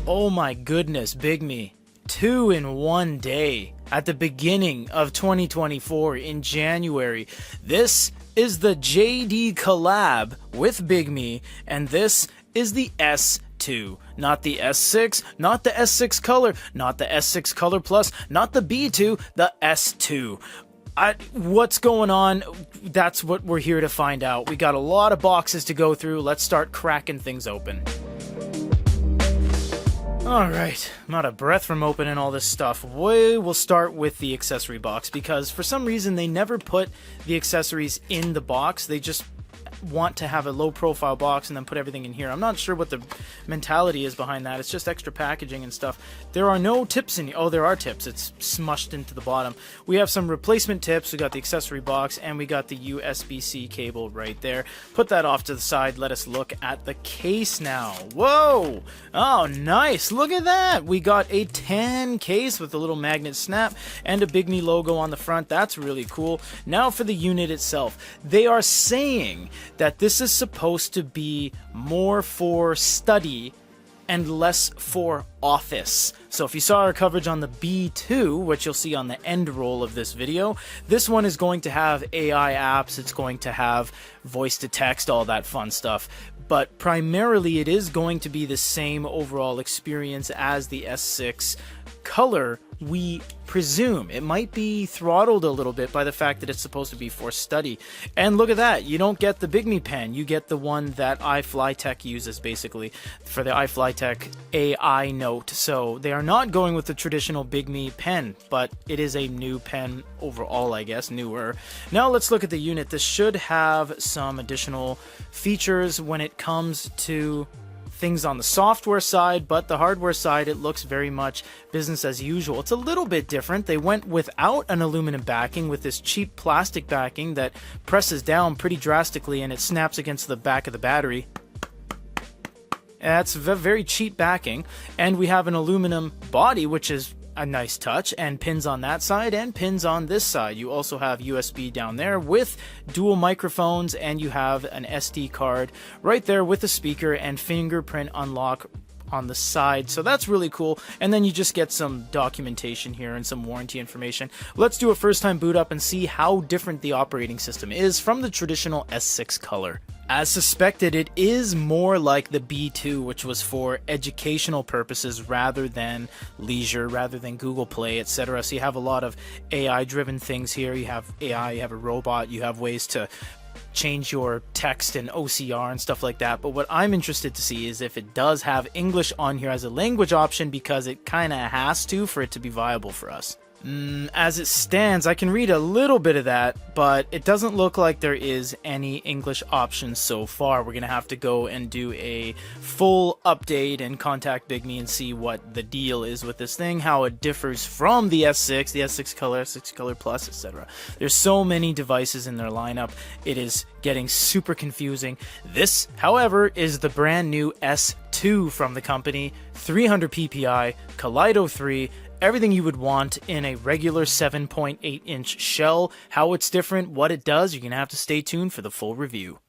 Oh my goodness, Bigme. 2 in one day at the beginning of 2024 in January. This is the JD collab with Bigme, and this is the S2. Not the S6, not the S6 Color, not the S6 Color Plus, not the B2, the S2. What's going on? That's what we're here to find out. We got a lot of boxes to go through. Let's start cracking things open. Alright, I'm out of breath from opening all this stuff. We will start with the accessory box because for some reason they never put the accessories in the box. They just want to have a low profile box and then put everything in here. I'm not sure what the mentality is behind that. It's just extra packaging and stuff. There are no tips in here. Oh, there are tips. It's smushed into the bottom. We have some replacement tips. We got the accessory box and we got the USB-C cable right there. Put that off to the side. Let us look at the case now. Whoa! Oh, nice. Look at that. We got a tan case with a little magnet snap and a Bigme logo on the front. That's really cool. Now for the unit itself. They are saying that this is supposed to be more for study and less for office. So if you saw our coverage on the B2, which you'll see on the end roll of this video, this one is going to have AI apps, it's going to have voice to text, all that fun stuff. But primarily it is going to be the same overall experience as the S6 Color, we presume. It might be throttled a little bit by the fact that it's supposed to be for study. And look at that, you don't get the Bigme pen, you get the one that iFlyTech uses basically for the iFlyTech AI Note. So they are not going with the traditional Bigme pen, but it is a new pen overall, I guess, newer. Now let's look at the unit. This should have some additional features when it comes to things on the software side, but the hardware side, it looks very much business as usual. It's a little bit different. They went without an aluminum backing with this cheap plastic backing that presses down pretty drastically and it snaps against the back of the battery. That's very cheap backing. And we have an aluminum body, which is a nice touch, and pins on that side and pins on this side. You also have USB down there with dual microphones, and you have an SD card right there with a speaker and fingerprint unlock on the side. So that's really cool. And then you just get some documentation here and some warranty information. Let's do a first time boot up and see how different the operating system is from the traditional S6 Color. As suspected, it is more like the B2, which was for educational purposes rather than leisure, rather than Google Play, etc. So you have a lot of AI-driven things here. You have AI, you have a robot, you have ways to change your text and OCR and stuff like that. But what I'm interested to see is if it does have English on here as a language option, because it kind of has to for it to be viable for us. As it stands, I can read a little bit of that, but it doesn't look like there is any English options so far. We're going to have to go and do a full update and contact Bigme and see what the deal is with this thing, how it differs from the S6, the S6 Color, S6 Color Plus, etc. There's so many devices in their lineup, it is getting super confusing. This, however, is the brand new S2 from the company, 300 ppi, Kaleido 3, everything you would want in a regular 7.8-inch shell. How it's different, what it does, you're going to have to stay tuned for the full review.